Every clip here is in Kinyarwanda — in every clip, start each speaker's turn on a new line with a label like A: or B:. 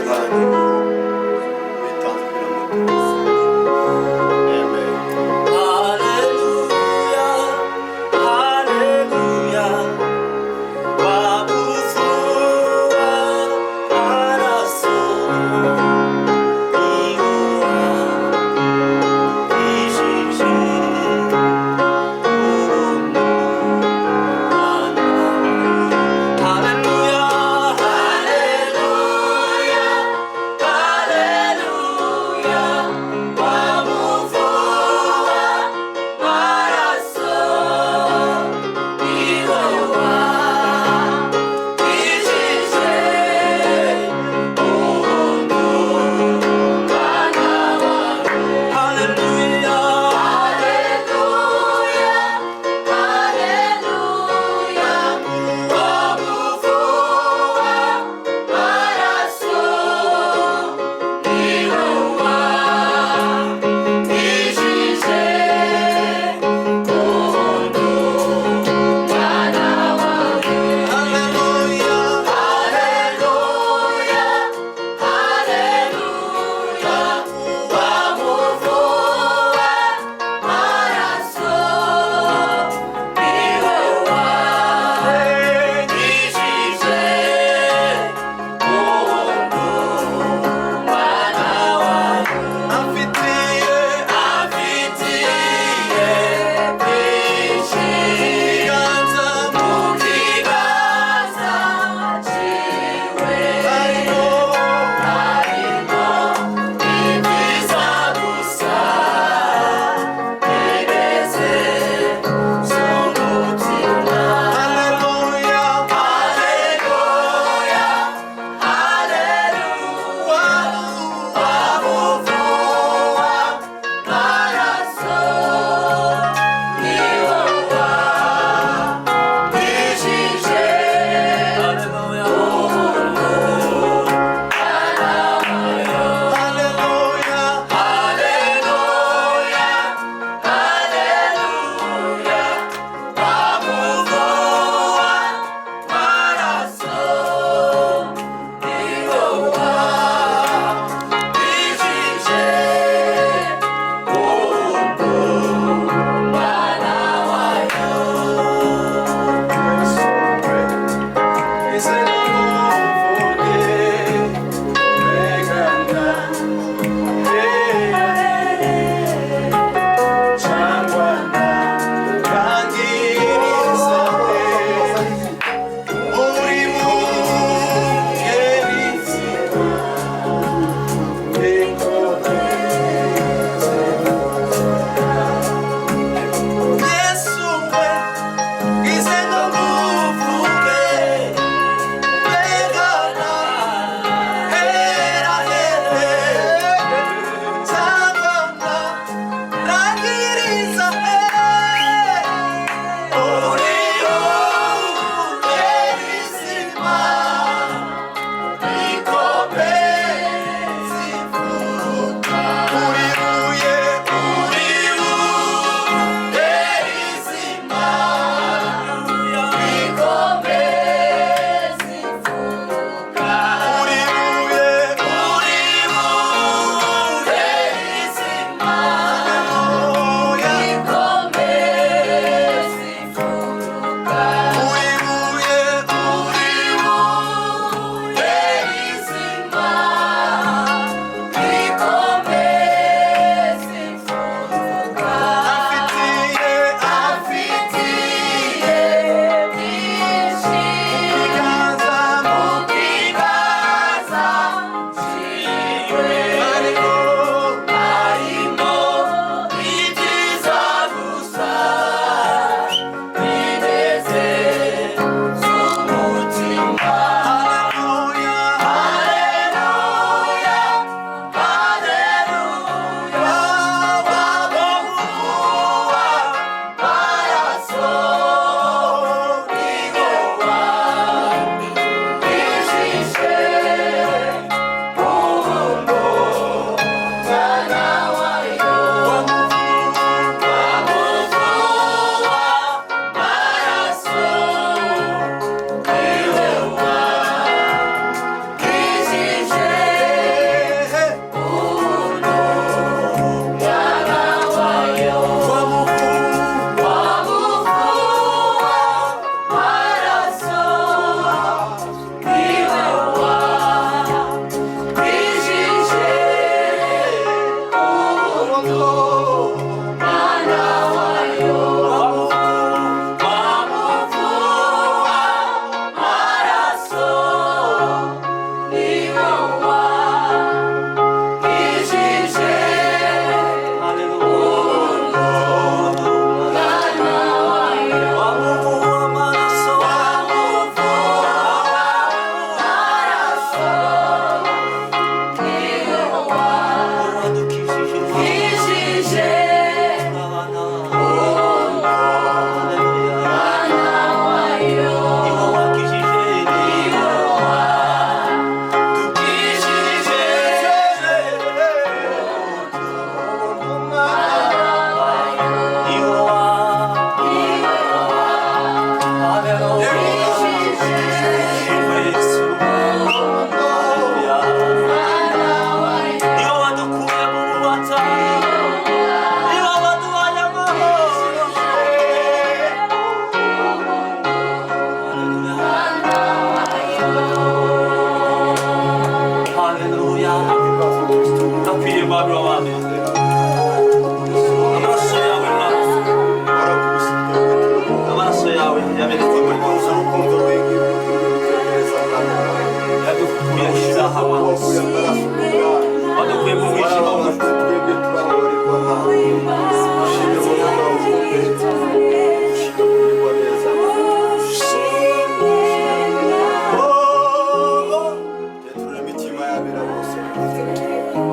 A: mwanya witanze kugira ngo tuze. Amen.
B: Haleluya, haleluya, wabuzua maraso iua ijije ubuntu Mana. Haleluya, haleluya, 할렐루야. 하필 마음으로 와네. 아마라소 야외 마라소. 아마라소 야외 야베 야도 구야 시다하마. 와도 배부기 시마마.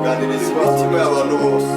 A: Ganiriza imitima y'abantu bose.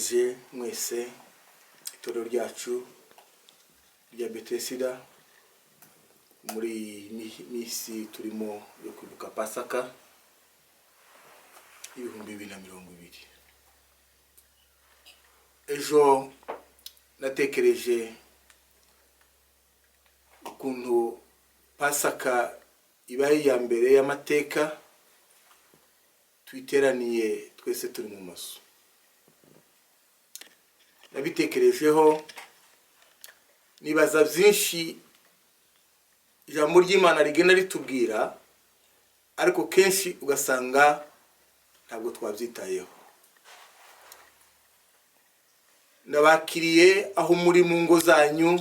A: ndabaramukije mwese itorero ryacu rya B.C.N muri misi turimo yo kwibuka Pasaka 2020. Ejo natekereje ukuntu Pasaka ibaye ya mbere y'amateka twiteraniye twese turi mu maso. Nabitekerejeho nibaza byinshi ijambo ry'Imana rigena ritubwira, ariko kenshi ugasanga ntabwo twabyitayeho. Nabakiriye aho muri mu ngo zanyu,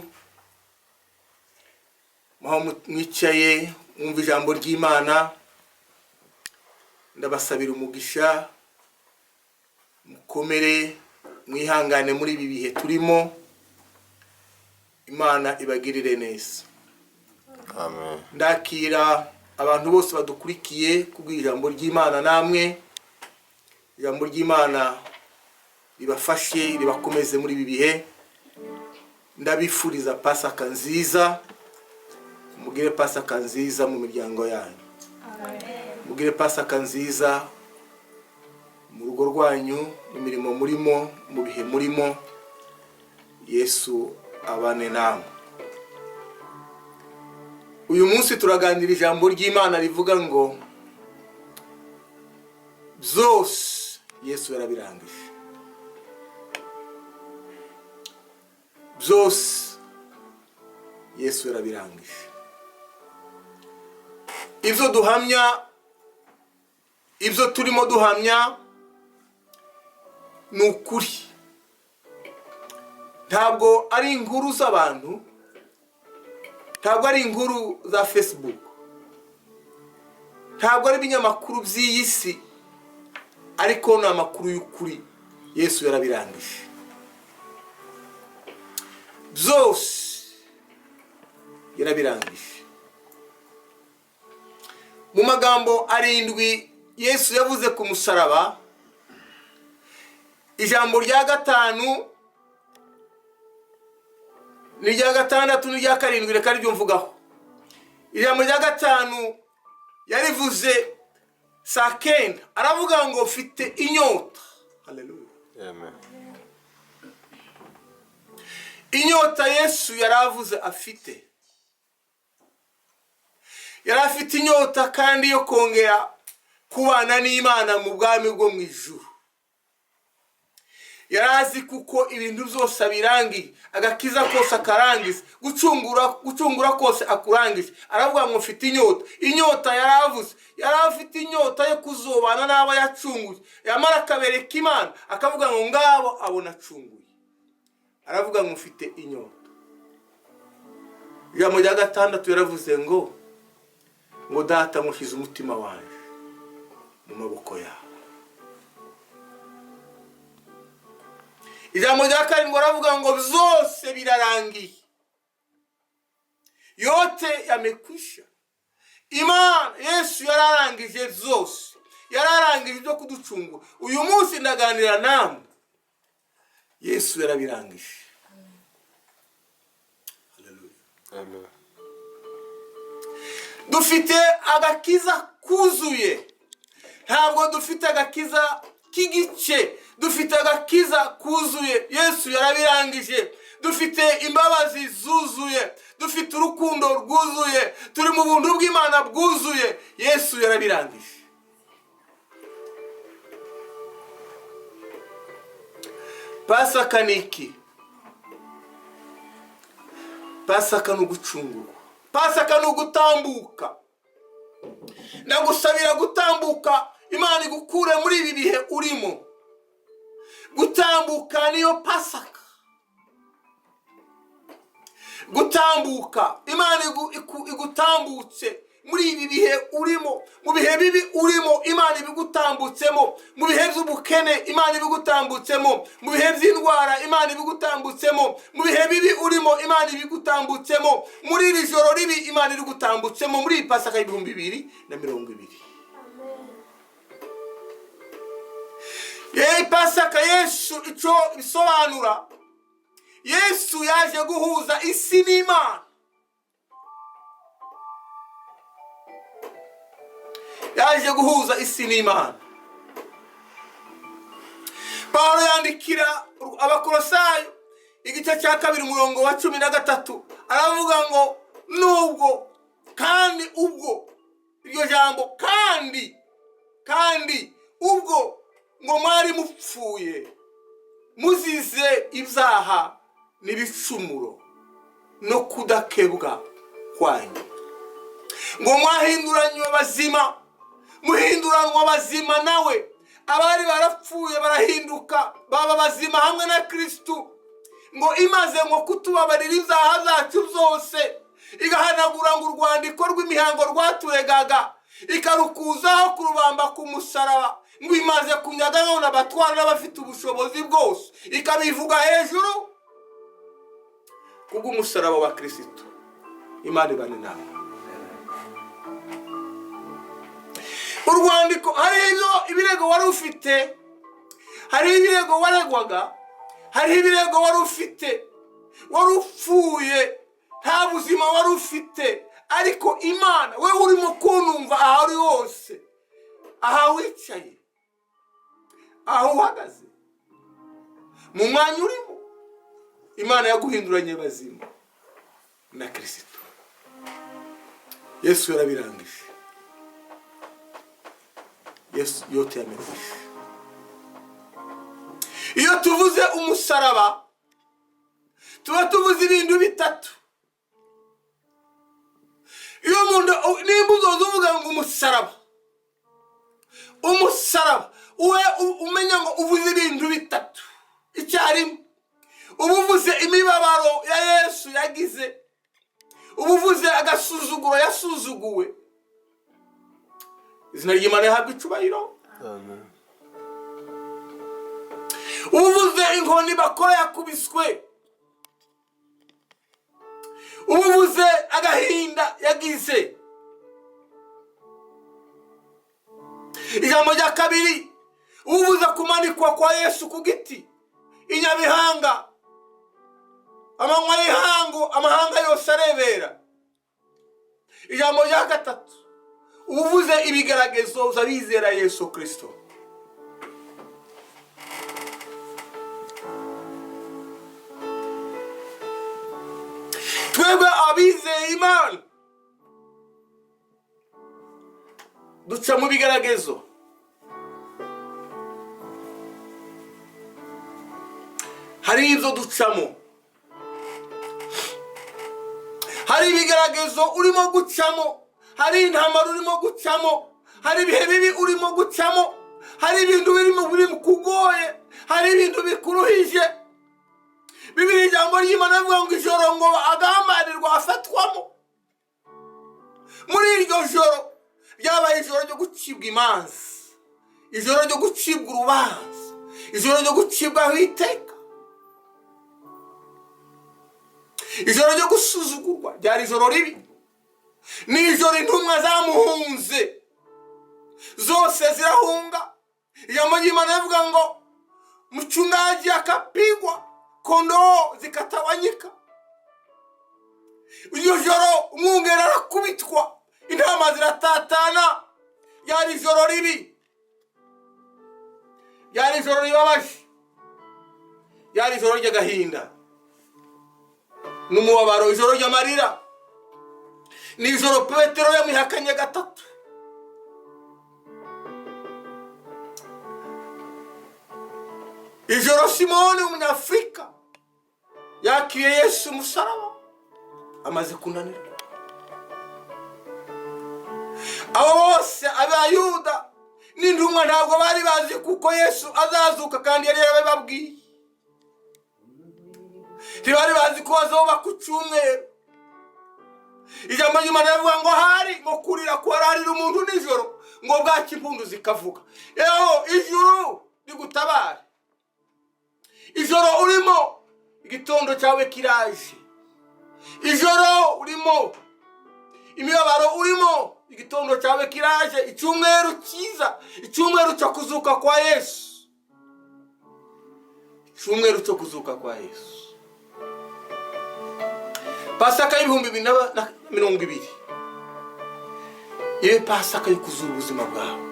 A: aho mwicaye mwumva ijambo ry'Imana. Ndabasabira umugisha, mukomere, mwihangane muri ibi bihe turimo. Imana ibagirire neza.
C: Amen.
A: Ndakira abantu bose badukurikiye kubw'ijambo ry'Imana, namwe ijambo ry'Imana ribafashe ribakomeze muri ibi bihe. Ndabifuriza Pasaka nziza, mugire Pasaka nziza mu miryango yanyu. Mugire Pasaka nziza mu rugo rwanyu, mu mirimo murimo, mu bihe murimo. Yesu abane namwe. Uyu munsi turaganira ijambo ry'Imana rivuga ngo byose Yesu yarabirangije. Byose Yesu yarabirangije. Ibyo duhamya, ibyo turimo duhamya ni ukuri. Ntabwo ari inkuru z'abantu, ntabwo ari inkuru za Facebook, ntabwo ari ibinyamakuru by'iyi si, ariko ni amakuru y'ukuri. Yesu yarabirangije. Byose yarabirangije. Mu magambo 7 Yesu yavuze ku musaraba, ijambo rya 5 n'irya 6 n'irya 7 reka ryumvugaho. Ijambo rya 5 yarivuze saa 9, aravuga ngo mfite inyota. Haleluya.
C: Amen.
A: Inyota Yesu yaravuze afite. Yarafite inyota kandi yo kongera kubana n'Imana mu bwami bwo mu ijuru. Yarazi kuko ibintu byose birangiye, agakiza kose akarangiza, gucungura kose akurangije. Aravuga ngo mfite inyota. Inyota yaravuze, yarafite inyota yo kuzobana n'aba yacunguye. Yamara akabereka Imana, akavuga ngo ngabo abona acunguye. Aravuga ngo mfite inyota. Ijambo rya 6 yaravuze ngo Data mushize umutima wanje mu maboko yawe. Ijambo rya 7 aravuga ngo byose birarangiye. Yote yamekwisha. Imana Yesu yararangije byose. Yararangije byo kuducungura. Uyu munsi ndaganira namwe. Yesu yarabirangije. Haleluya.
C: Amen.
A: Dufite agakiza kuzuye. Ntabwo dufite agakiza k'igice, dufite agakiza kuzuye. Yesu yarabirangije. Dufite imbabazi zuzuye, dufite urukundo rwuzuye, turi mu buntu bw'Imana bwuzuye. Yesu yarabirangije. Pasaka niki? Pasaka ni ugucungurwa. Pasaka ni ugutambuka. Ndagusabira gutambuka, Imana igukure muri ibi bihe urimo. Gutambuka niyo Pasaka. Gutambuka, Imana igutambutse muri ibi bihe urimo. Mu bihe bibi urimo, Imana ibigutambutsemo. Mu bihe by'ubukene, Imana ibigutambutsemo. Mu bihe by'indwara, Imana ibigutambutsemo. Mu bihe bibi urimo, Imana ibigutambutsemo. Muri iri joro ribi, Imana irigutambutsemo. Muri Pasaka 2020. Pasaka Yesu icyo bisobanura, Yesu yaje guhuza isi n'Imana. Yaje guhuza isi n'Imana. Pawulo yandikira Abakolosayo igice cya 2 umurongo wa 13 aravuga ngo nubwo kandi ubwo, iryo jambo kandi ubwo ngo mwari mupfuye muzize ibyaha n'ibicumuro no kudakebwa kwanyu, ngo mwahinduranywe bazima, muhinduranwa bazima nawe. Abari barapfuye barahinduka baba bazima hamwe na Kristo, ngo imaze ngo kutubabarira ibyaha zacu byose, igahanagura ngo urwandiko rw'imihango rwaturegaga, ikarukuzaho kurubamba ku musaraba, ngo imaze kunyaga none abatwara n'abafite ubushobozi bwose, ikabivuga hejuru kubw'umusaraba wa Kristo. Imana ibane nawe. Urwandiko hari ibirego wari ufite, hari ibirego waregwaga, hari ibirego wari ufite, wari upfuye, nta buzima wari ufite, ariko Imana we urimo kunumva aho uri hose, aho wicaye, aho uhagaze, mu mwanya urimo, Imana yaguhinduranye bazima na Kristo. Yesu yarabirangije. Yesu yote yamenyesha. Iyo tuvuze umusaraba tuba tuvuze ibintu bitatu. Iyo umuntu nimba uzovuga ngo umusaraba uwe umenya ngo uvuze ibintu bitatu icyarimwe. Ubuvuze imibabaro ya Yesu yagize, ubuvuze agasuzuguro yasuzuguwe. Izina ry'Imana rihabwe icyubahiro.
C: Amen.
A: Ubuvuze inkoni bakora yakubiswe, ubuvuze agahinda yagize. Ijambo rya kabiri, ubuvuze kumanikwa kwa Yesu ku giti i Nyabihanga, amanywa y'ihangu amahanga yose arebera. Ijambo rya gatatu, ubuvuze ibigeragezo z'abizera Yesu Kristo. Twebwe abizeye Imana duca mu bigeragezo. Hari ibyo ducamo, hari ibigeragezo urimo gucamo, hari intambara urimo gucamo, hari ibihe bibi urimo gucamo, hari ibintu birimo kugoye, hari ibintu bikuruhije. Bibiliya ijambo ry'Imana rivuga ngo ijoro ngo agambanirwa afatwamo. Muri iryo joro ryabaye ijoro ryo gucibwa imanza, ijoro ryo gucibwa urubanza, ijoro ryo gucibwaho iteka, ijoro ryo gusuzugurwa. Ryari ijoro ribi, ni ijoro intumwa zamuhunze zose zirahunga. Ijambo ry'Imana rivuga ngo mchungaji akapigwa, kondoo zikatawanyika. Iryo joro umwungeri arakubitwa, intama ziratatana. Ryari ijoro ribi, ryari ijoro ribabaje, ryari ijoro ry'agahinda n'umubabaro, ijoro ry'amarira. Ni ijoro Petero yamwihakanye gatatu. Ijoro Simoni umunyafrika yakiriye Yesu umusaraba amaze kunanirwa. Abo bose abayuda n'intumwa ntabwo bari bazi kuko Yesu azazuka, kandi yari yarababwiye. Ntibari bazi ko azoba ku cyumweru. Ijambo ry'Imana rivuga ngo hari ngo kurira kwararira umuntu nijoro, ngo bwaki impundu zikavuga. Yeho ijuru rigutabare. Ijoro urimo igitondo cyawe kiraje. Ijoro urimo imibabaro, urimo igitondo cyawe kiraje. Icyumweru cyiza, icyumweru cyo kuzuka kwa Yesu. cyumweru cyo kuzuka kwa Yesu. Pasaka y'ibihumbi 2020 iyo pasaka yo kuzura ubuzima bwawe,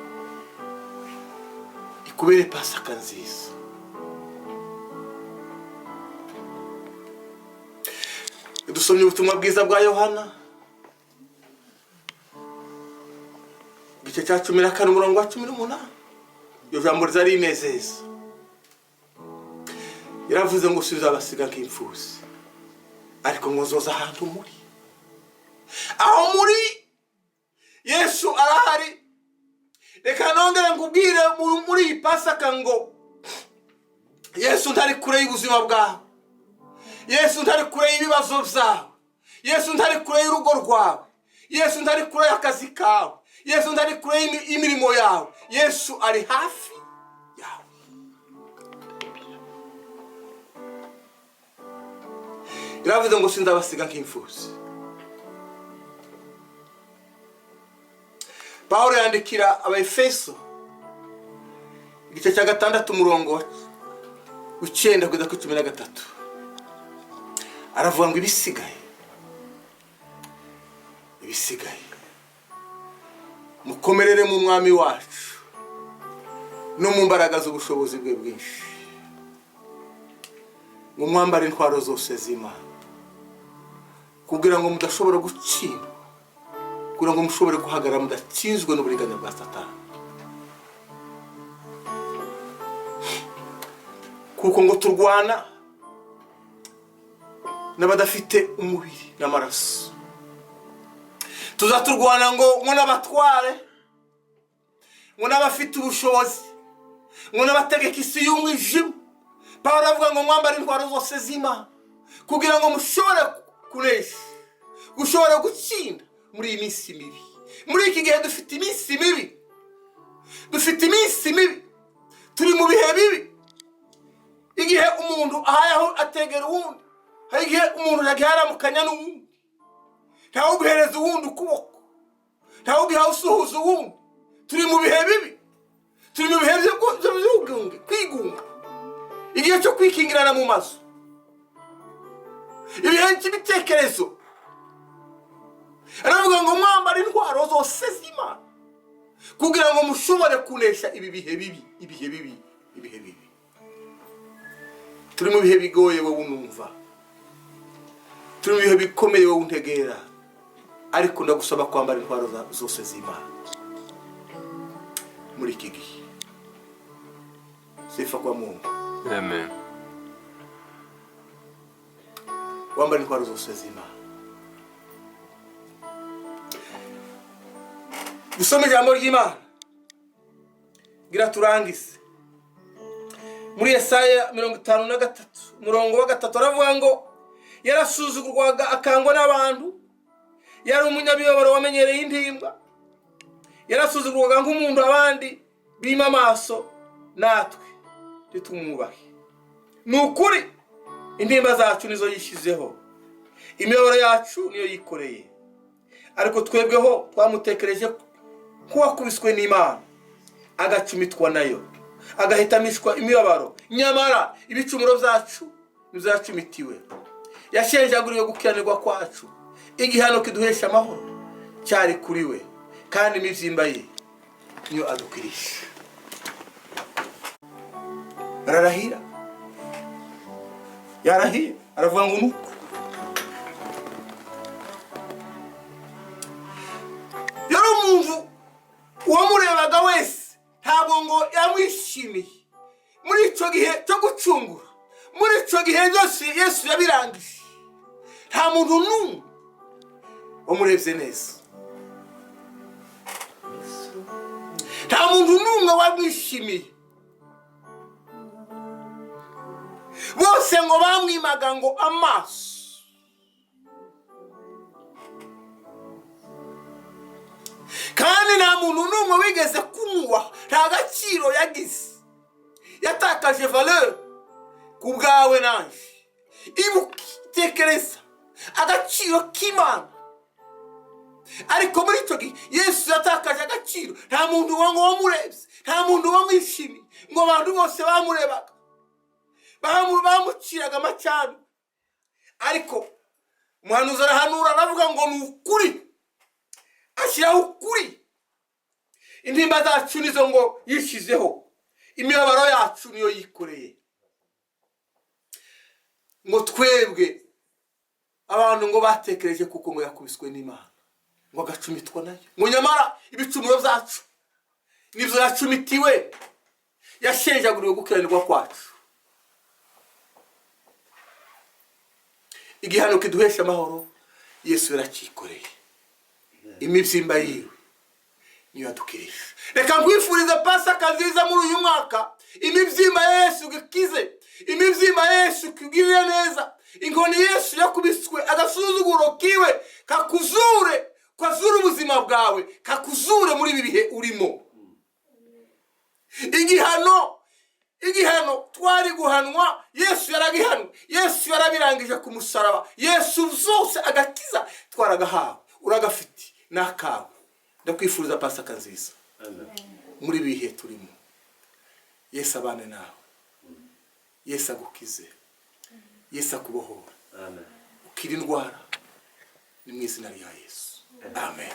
A: ikubere pasaka nziza. Dusomye ubutumwa bwiza bwa Yohana igice cya 14 umurongo wa 18. Iyo jambo rizari inezeza, yaravuze ngo sizabasiga nk'imfuzi, ariko ngozoza ahantu muri. Aho muri Yesu arahari. Reka nongere ngubwire muri iyi pasaka ngo Yesu ntari kure y'ubuzima bwawe, Yesu ntari kure y'ibibazo byawe, Yesu ntari kure y'urugo rwawe, Yesu ntari kure y'akazi kawe, Yesu ntari kure y'imirimo yawe. Yesu ari hafi yawe. Iravuze ngo sinzabasiga nk'imfuzi. Paulo yandikira Abaefeso igice cya 6 umurongo wa 9 kugeza ku 13. Aravuga ngo ibisigaye mukomerere mu mwami wacu no mu mbaraga z'ubushobozi bwe bwinshi, mu mwambara intwaro zose z'Imana, kugira ngo mudashobora gutsindwa, kugira ngo mushobore guhagarara mudatsinzwe n'uburiganya bwa Satani. Kuko ngo turwana n'abadafite umubiri n'amaraso, tuzaturwana ngo n'abatware, ngo n'abafite ubushobozi, ngo n'abategeka isi y'umwijima. Paulo avuga ngo mwambare intwaro zose z'Imana kugira ngo mushobore kunesha, gushobora gutsinda muri iyi minsi mibi. Muri iki gihe dufite iminsi mibi, turi mu bihe bibi. Igihe umuntu ahayaho ategera uwundi, hari igihe umuntu yagiharamukanya n'uwundi, ntawe uguhereza uwundi ukuboko, ntawe ugiha usuhuza uwundi. Turi mu bihe bibi, turi mu bihe byo kwigunga, igihe cyo kwikingirana mu mazu, ibihe cy'ibitekerezo. Aravuga ngo mwambare intwaro zose z'Imana kugira ngo mushobore kunesha ibi bihe bibi. Turi mu bihe bigoye wowe unumva, turi mu bihe bikomeye wowe untegera, ariko ndagusaba kwambara intwaro zose z'Imana muri iki gihe. Sifa kwa Mungu.
C: Amen.
A: Wambara intwaro zose z'Imana. Dusome ijambo ry'Imana gira turangize muri Yesaya 53 umurongo wa 3. Aravuga ngo yarasuzugurwaga akangwa n'abantu, yari umunyabibabaro wamenyereye intimba, yarasuzugurwaga nk'umuntu abandi bima amaso, natwe titumwubahe. Nukuri intimba zacu nizo yishizeho, imibabaro yacu niyo yikoreye, ariko twebweho twamutekereje kuwakubiswe n'Imana, agacumitwa nayo, agahitamishwa imibabaro. Nyamara ibicumuro byacu nizacumitiwe, yashenjaguriwe gukiranirwa kwacu, igihano kiduhesha amahoro cyari kuri we, kandi imibyimba ye niyo adukwirisha. Ararahira, yarahiye, aravuga ngo nuko yari umuntu uwamurebaga wese ntabwo ngo yamwishimiye. Muri icyo gihe cyo gucungura, muri icyo gihe byose Yesu yabirangije, nta muntu n'umwe wamurebye neza, nta muntu n'umwe wamwishimiye. Bose ngo bamwimaga ngo amaso. Kandi nta muntu n'umwe wigeze kumuha, nta gaciro yagize, yatakaje valeur ku bwawe nanje. Ibuka, tekereza agaciro k'Imana. Ariko muri icyo gihe Yesu yatakaje agaciro, nta muntu wamurebye, nta muntu wamwishimiye, ngo abantu bose bamurebaga bamuciraga amacana, ariko umuhanuzi arahanura aravuga ngo ni ukuri, ashyiraho ukuri. Intimba zacu nizo ngo yishyizeho, imibabaro yacu niyo yikoreye. Ngo twebwe abantu ngo batekereje kuko ngo yakubiswe n'Imana, ngo agacumitwa nayo, ngo nyamara ibicumuro byacu nibyo yacumitiwe, yashenjaguriwe gukiranirwa kwacu. Igihano kiduhesha amahoro Yesu yarakikoreye, imibyimba yiwe niyo yadukirisha. Reka nkwifurize Pasaka nziza muri uyu mwaka. Imibyimba Yesu gikize, imibyimba Yesu kugirire neza, inkoni Yesu yakubiswe, agasuzuguro kiwe kakuzure, kwazura ubuzima bwawe, kakuzure muri ibi bihe urimo. Igihano twari guhanwa Yesu yaragihanwe, Yesu yarabirangije ku musaraba, Yesu zose agakiza twaragahawe, uragafite n'akawe. Ndakwifuriza Pasaka nziza muri ibi bihe turimo. Yesu abane nawe, Yesu agukize, Yesu akubohora, ukira indwara, ni mu izina rya Yesu. Amen.